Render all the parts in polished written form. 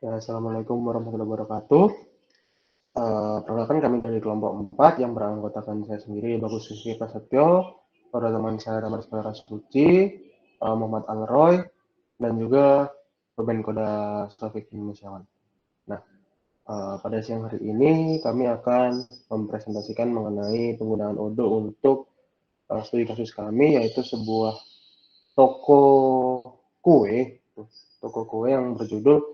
Ya, Assalamualaikum warahmatullahi wabarakatuh. Perkenalkan kami dari kelompok 4 yang beranggotakan saya sendiri, Bagus Rizky Prasetyo, para teman saya Ramad Saudara Suci, Muhammad Alroy, dan juga Ruben Koda Sofik Indonesia. Nah, pada siang hari ini kami akan mempresentasikan mengenai penggunaan Odoo untuk studi kasus kami, yaitu sebuah toko kue, toko kue yang berjudul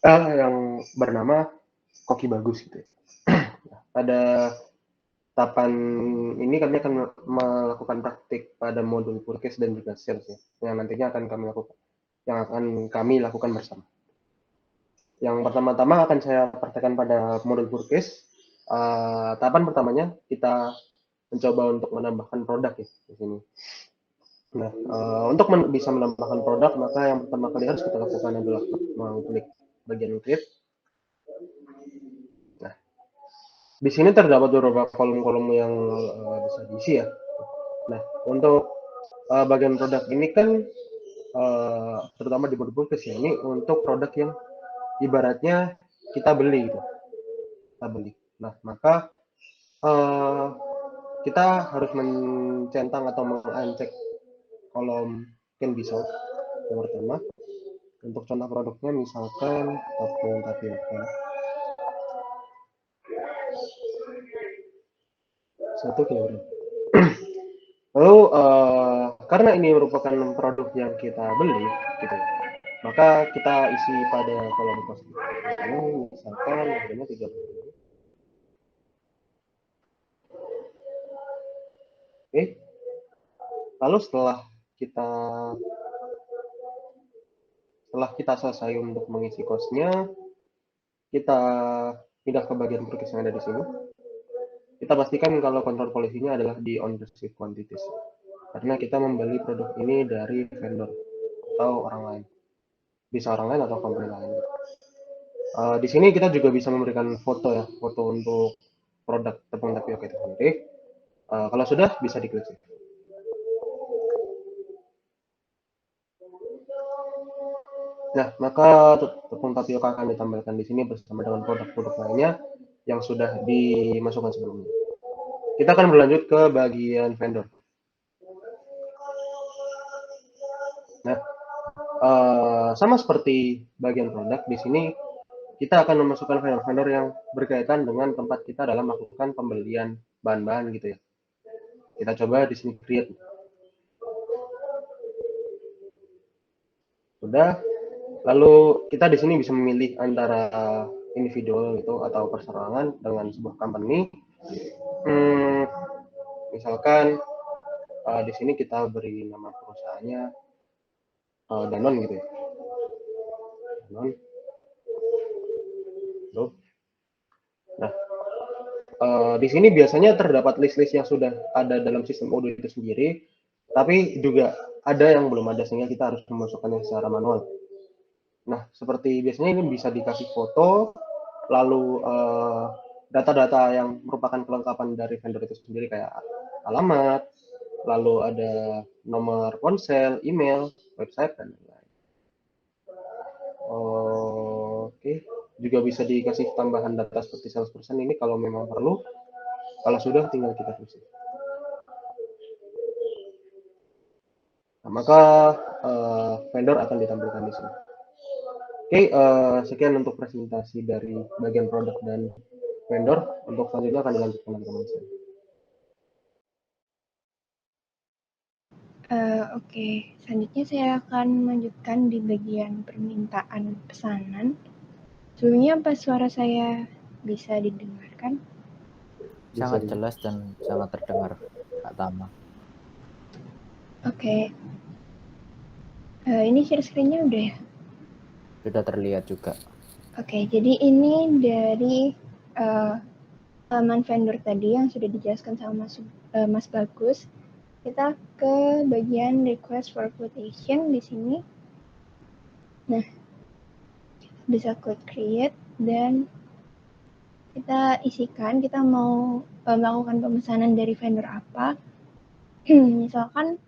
yang bernama Koki Bagus gitu ya. Pada tahapan ini kami akan melakukan praktik pada modul Purkes dan juga sales ya, yang nantinya akan kami lakukan bersama. Yang pertama-tama akan saya praktekkan pada modul Purkes. Tahapan pertamanya kita mencoba untuk menambahkan produk ya di sini. Nah, untuk bisa menambahkan produk, maka yang pertama kali harus kita lakukan adalah mengklik bagian create. Nah, di sini terdapat beberapa kolom-kolom yang bisa diisi ya. Nah, untuk bagian produk ini kan terutama di Bordbokes ya, ini untuk produk yang ibaratnya kita beli gitu. Kita beli. Nah, maka kita harus mencentang atau mengancek kolom can be sold yang pertama. Untuk contoh produknya misalkan tepung tapioka. Satu kilogram. Lalu karena ini merupakan produk yang kita beli, gitu, maka kita isi pada kolom cost. Misalkan harganya 30.000. Oke. Lalu setelah kita selesai untuk mengisi costnya, kita pindah ke bagian purchase yang ada di sini. Kita pastikan kalau kontrol polisinya adalah di on received quantities. Karena kita membeli produk ini dari vendor atau orang lain. Bisa orang lain atau company lain. Di sini kita juga bisa memberikan foto ya, foto untuk produk tepung tapioka itu sendiri. Kalau sudah bisa diklik. Nah, maka tepung tapioka akan ditambahkan di sini bersama dengan produk-produk lainnya yang sudah dimasukkan sebelumnya. Kita akan berlanjut ke bagian vendor. Nah, sama seperti bagian produk, di sini kita akan memasukkan vendor-vendor yang berkaitan dengan tempat kita dalam melakukan pembelian bahan-bahan gitu ya. Kita coba di sini create. Sudah. Lalu kita di sini bisa memilih antara individual gitu atau perseorangan dengan sebuah company. Misalkan di sini kita beri nama perusahaannya Danone gitu ya. Danone. Nah, di sini biasanya terdapat list-list yang sudah ada dalam sistem Odoo itu sendiri, tapi juga ada yang belum ada sehingga kita harus memasukkannya secara manual. Nah, seperti biasanya ini bisa dikasih foto, lalu data-data yang merupakan kelengkapan dari vendor itu sendiri kayak alamat, lalu ada nomor ponsel, email, website, dan lain-lain. Oke, juga bisa dikasih tambahan data seperti salesperson ini kalau memang perlu. Kalau sudah, tinggal kita tulis. Nah, maka vendor akan ditampilkan di sini. Oke, sekian untuk presentasi dari bagian produk dan vendor. Untuk selanjutnya akan dilanjutkan oleh teman saya. Oke, selanjutnya saya akan melanjutkan di bagian permintaan pesanan. Sebelumnya apa suara saya bisa didengarkan? Sangat jelas dan sangat terdengar, Kak Tama. Oke. Ini share screen-nya udah ya? Sudah terlihat juga. Oke, jadi ini dari halaman vendor tadi yang sudah dijelaskan sama Mas Bagus. Kita ke bagian request for quotation di sini. Nah, bisa klik create dan kita isikan kita mau melakukan pemesanan dari vendor apa. Misalkan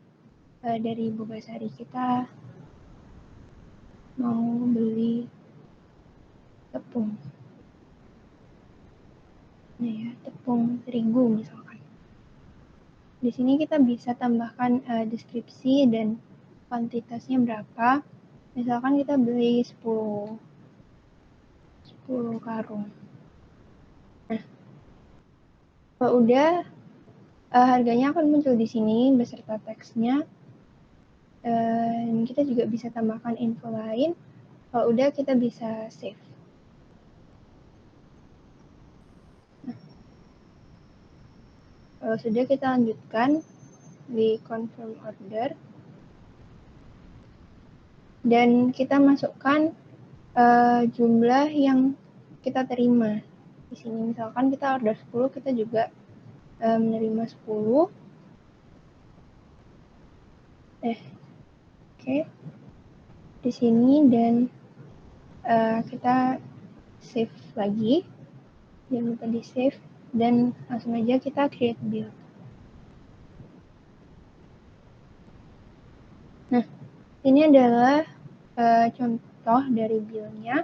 dari Bogasari kita mau beli tepung. Nah ya, tepung terigu misalkan. Di sini kita bisa tambahkan deskripsi dan kuantitasnya berapa. Misalkan kita beli 10 karung. Nah, kalau udah harganya akan muncul di sini beserta teksnya. Dan kita juga bisa tambahkan info lain. Kalau udah kita bisa save. Nah, kalau sudah kita lanjutkan di confirm order dan kita masukkan jumlah yang kita terima. Di sini misalkan kita order 10, kita juga menerima 10. Oke. Di sini dan kita save lagi. Jangan lupa di save dan langsung aja kita create build. Nah, ini adalah contoh dari build-nya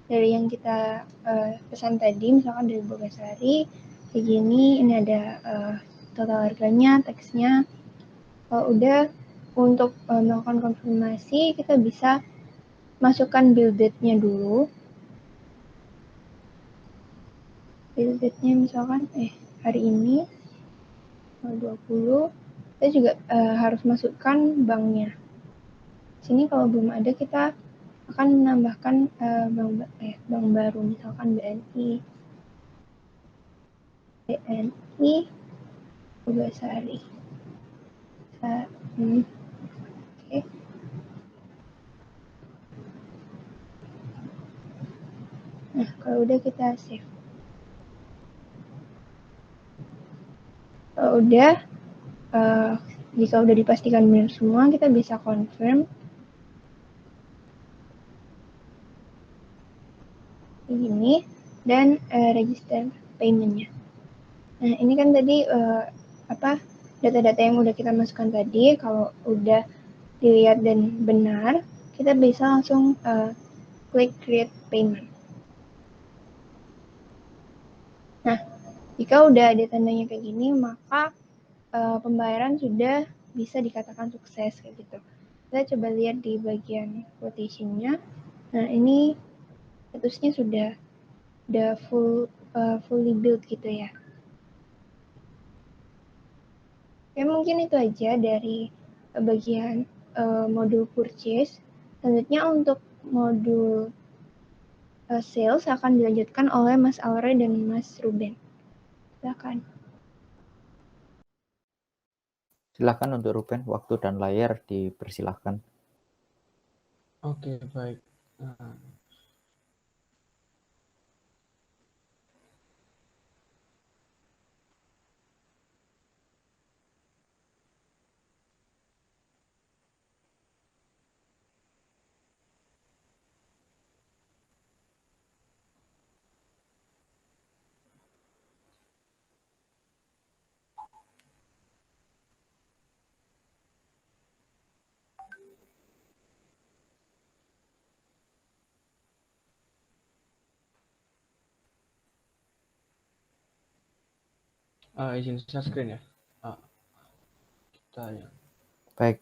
dari yang kita pesan tadi, misalkan dari Bogasari kayak gini. Ini ada total harganya, teksnya. Kalau udah untuk melakukan konfirmasi, kita bisa masukkan build date-nya dulu. Build date-nya misalkan hari ini tanggal 20. Kita juga harus masukkan banknya. Sini kalau belum ada, kita akan menambahkan bank baru, misalkan BNI Bogasari. Oke. Nah, kalau udah kita save. Kalau udah, jika udah dipastikan benar semua, kita bisa confirm. Begini, dan register payment-nya. Nah, ini kan tadi data-data yang udah kita masukkan tadi. Kalau udah dilihat dan benar, kita bisa langsung klik create payment. Nah, jika udah ada tandanya kayak gini, maka pembayaran sudah bisa dikatakan sukses kayak gitu. Kita coba lihat di bagian quotation-nya. Nah, ini statusnya sudah fully built gitu ya. Oke, mungkin itu aja dari bagian modul purchase. Selanjutnya untuk modul sales akan dilanjutkan oleh Mas Aure dan Mas Ruben. Silakan. Silakan untuk Ruben, waktu dan layar dipersilahkan. Oke, baik. Izin share screen ya. Kita ya. Baik.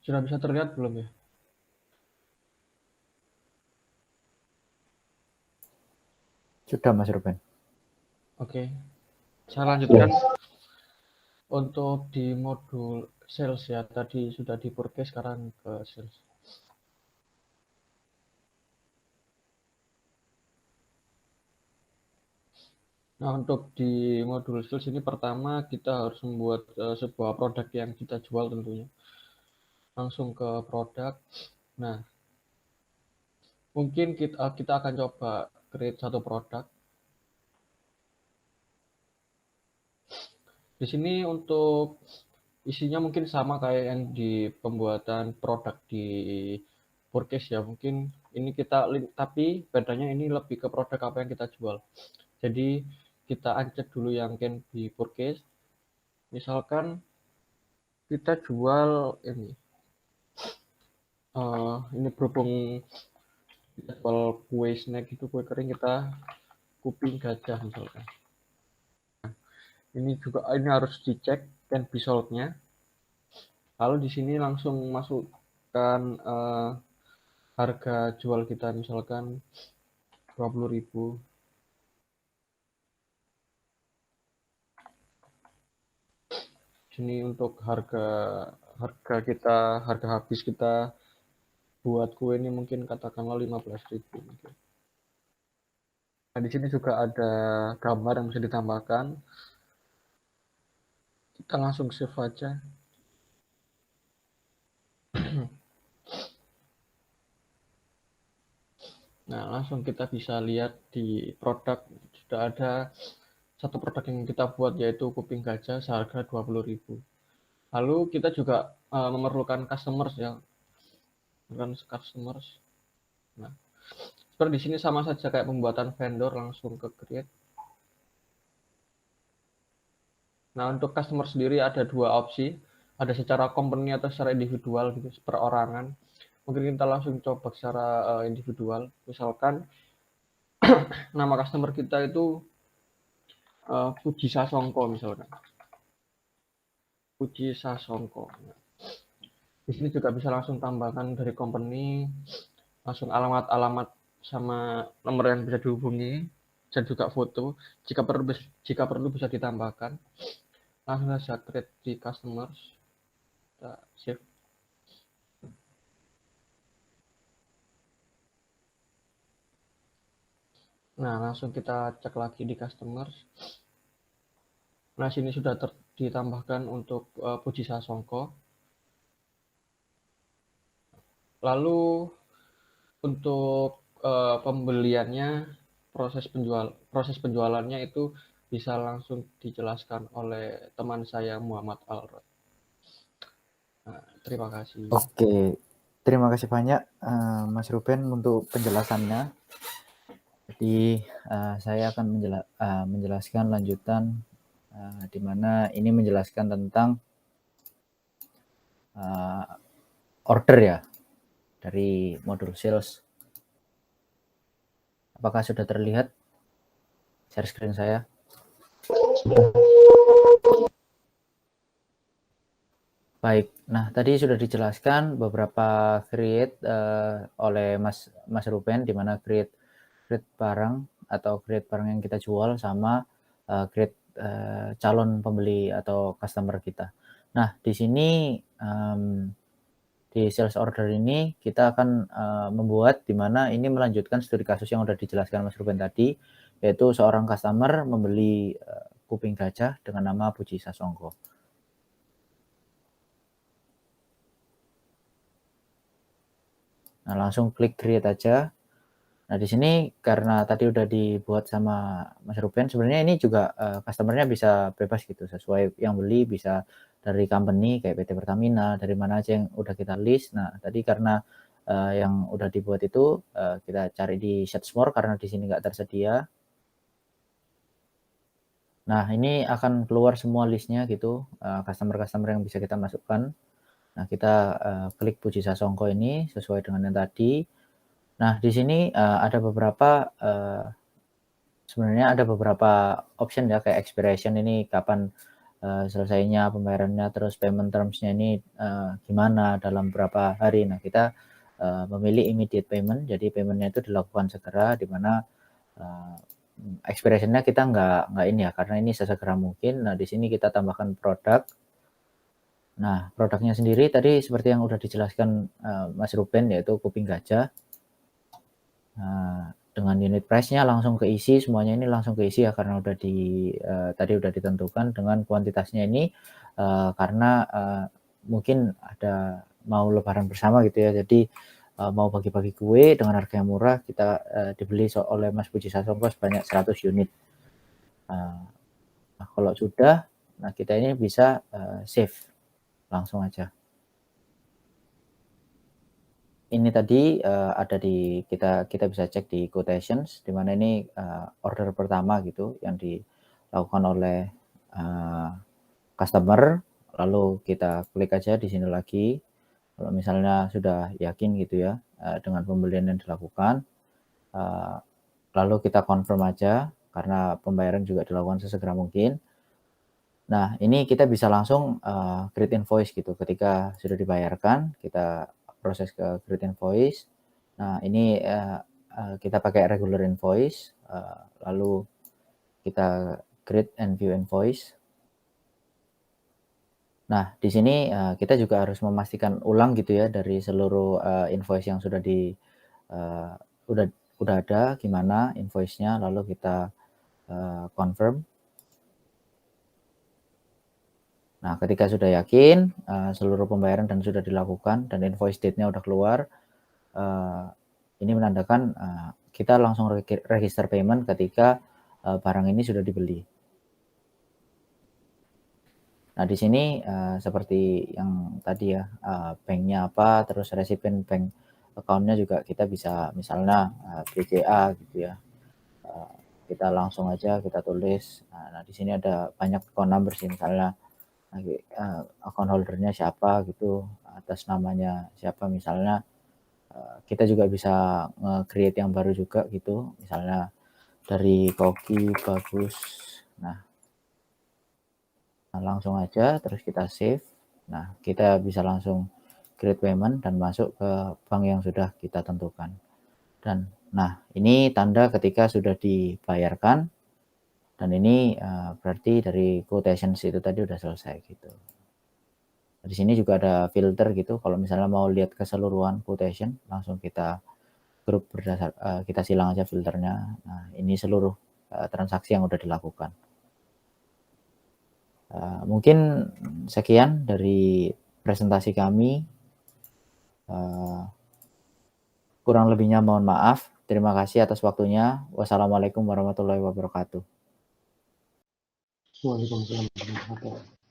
Sudah bisa terlihat belum ya? Sudah, Mas Ruben. Oke. Saya lanjutkan. Untuk di modul sales ya, tadi sudah di purchase, sekarang ke sales. Nah, untuk di modul sales ini pertama kita harus membuat sebuah produk yang kita jual tentunya. Langsung ke produk. Nah, mungkin kita akan coba create satu produk. Di sini untuk isinya mungkin sama kayak yang di pembuatan produk di purchase ya. Mungkin ini kita link, tapi bedanya ini lebih ke produk apa yang kita jual. Jadi kita ancet dulu yang can be purchase. Misalkan kita jual ini ini berhubung jadwal kue snack itu kue kering kita kuping gajah misalkan. Ini harus dicek can be sold-nya. Lalu di sini langsung masukkan harga jual kita misalkan 20.000. Sini untuk harga habis kita buat kue ini mungkin katakanlah 15.000 mungkin. Nah, di sini juga ada gambar yang bisa ditambahkan. Kita langsung save aja. Nah, langsung kita bisa lihat di produk sudah ada satu produk yang kita buat yaitu kuping gajah seharga 20.000. Lalu kita juga memerlukan customers ya. Customers. Nah, seperti di sini sama saja kayak pembuatan vendor, langsung ke create. Nah, untuk customer sendiri ada dua opsi, ada secara company atau secara individual gitu, perorangan. Mungkin kita langsung coba secara individual. Misalkan nama customer kita itu Puji Sasongko misalkan. Puji Sasongko. Nah, di sini juga bisa langsung tambahkan dari company, langsung alamat sama nomor yang bisa dihubungi dan juga foto. Jika perlu bisa ditambahkan. Langsung saja create di customers. Kita save. Nah, langsung kita cek lagi di customers. Nah, sini sudah ditambahkan untuk Puji Sasongko. Lalu untuk pembeliannya, proses penjualannya itu bisa langsung dijelaskan oleh teman saya Muhammad Alrod. Nah, terima kasih. Oke, terima kasih banyak Mas Ruben untuk penjelasannya. Jadi saya akan menjelaskan lanjutan di mana ini menjelaskan tentang order ya dari modul sales. Apakah sudah terlihat share screen saya? Baik, nah tadi sudah dijelaskan beberapa create oleh Mas Ruben, di mana create barang atau create barang yang kita jual sama create calon pembeli atau customer kita. Nah, di sini di sales order ini kita akan membuat di mana ini melanjutkan studi kasus yang sudah dijelaskan Mas Ruben tadi, yaitu seorang customer membeli kuping gajah dengan nama Puji Sasongko. Nah, langsung klik create aja. Nah, di sini karena tadi udah dibuat sama Mas Ruben, sebenarnya ini juga customer-nya bisa bebas gitu, sesuai yang beli bisa dari company kayak PT Pertamina, dari mana aja yang udah kita list. Nah, tadi karena yang udah dibuat itu kita cari di search more karena di sini nggak tersedia. Nah, ini akan keluar semua listnya gitu, customer-customer yang bisa kita masukkan. Nah, kita klik Puji Sasongko ini sesuai dengan yang tadi. Nah, di sini ada beberapa sebenarnya ada beberapa option ya, kayak expiration ini kapan selesainya pembayarannya, terus payment terms-nya ini gimana dalam berapa hari. Nah, kita memilih immediate payment, jadi payment-nya itu dilakukan segera, di mana expiration-nya kita nggak ini ya, karena ini sesegera mungkin. Nah, di sini kita tambahkan produk. Nah, produknya sendiri tadi seperti yang udah dijelaskan Mas Ruben, yaitu kuping gajah. Nah, dengan unit price-nya langsung keisi, semuanya ini langsung keisi ya, karena udah tadi udah ditentukan dengan kuantitasnya ini karena mungkin ada mau lebaran bersama gitu ya, jadi mau bagi-bagi kue dengan harga yang murah, kita dibeli oleh Mas Puji Sasongko sebanyak 100 unit. Nah, kalau sudah, nah kita ini bisa save langsung aja. Ini tadi ada di kita bisa cek di quotations, di mana ini order pertama gitu yang dilakukan oleh customer. Lalu kita klik aja di sini lagi. Kalau misalnya sudah yakin gitu ya dengan pembelian yang dilakukan, lalu kita confirm aja karena pembayaran juga dilakukan sesegera mungkin. Nah, ini kita bisa langsung create invoice gitu. Ketika sudah dibayarkan, kita proses ke create invoice. Nah, ini kita pakai regular invoice, lalu kita create and view invoice. Nah, di sini kita juga harus memastikan ulang gitu ya dari seluruh invoice yang sudah udah ada gimana invoice-nya, lalu kita confirm. Nah, ketika sudah yakin seluruh pembayaran dan sudah dilakukan dan invoice date-nya udah keluar, ini menandakan kita langsung register payment ketika barang ini sudah dibeli. Nah, di sini seperti yang tadi ya, banknya apa, terus recipient bank account-nya juga kita bisa misalnya BCA gitu ya. Kita langsung aja kita tulis. Nah, di sini ada banyak account number sih, misalnya account holder-nya siapa gitu, atas namanya siapa misalnya. Kita juga bisa nge-create yang baru juga gitu, misalnya dari Koki Bagus. Nah, langsung aja terus kita save. Nah, kita bisa langsung create payment dan masuk ke bank yang sudah kita tentukan. Dan nah, ini tanda ketika sudah dibayarkan dan ini berarti dari quotations itu tadi udah selesai gitu. Di sini juga ada filter gitu. Kalau misalnya mau lihat keseluruhan quotation, langsung kita grup berdasar kita silang aja filternya. Nah, ini seluruh transaksi yang udah dilakukan. Mungkin sekian dari presentasi kami. Kurang lebihnya mohon maaf. Terima kasih atas waktunya. Wassalamualaikum warahmatullahi wabarakatuh. Waalaikumsalam warahmatullahi wabarakatuh.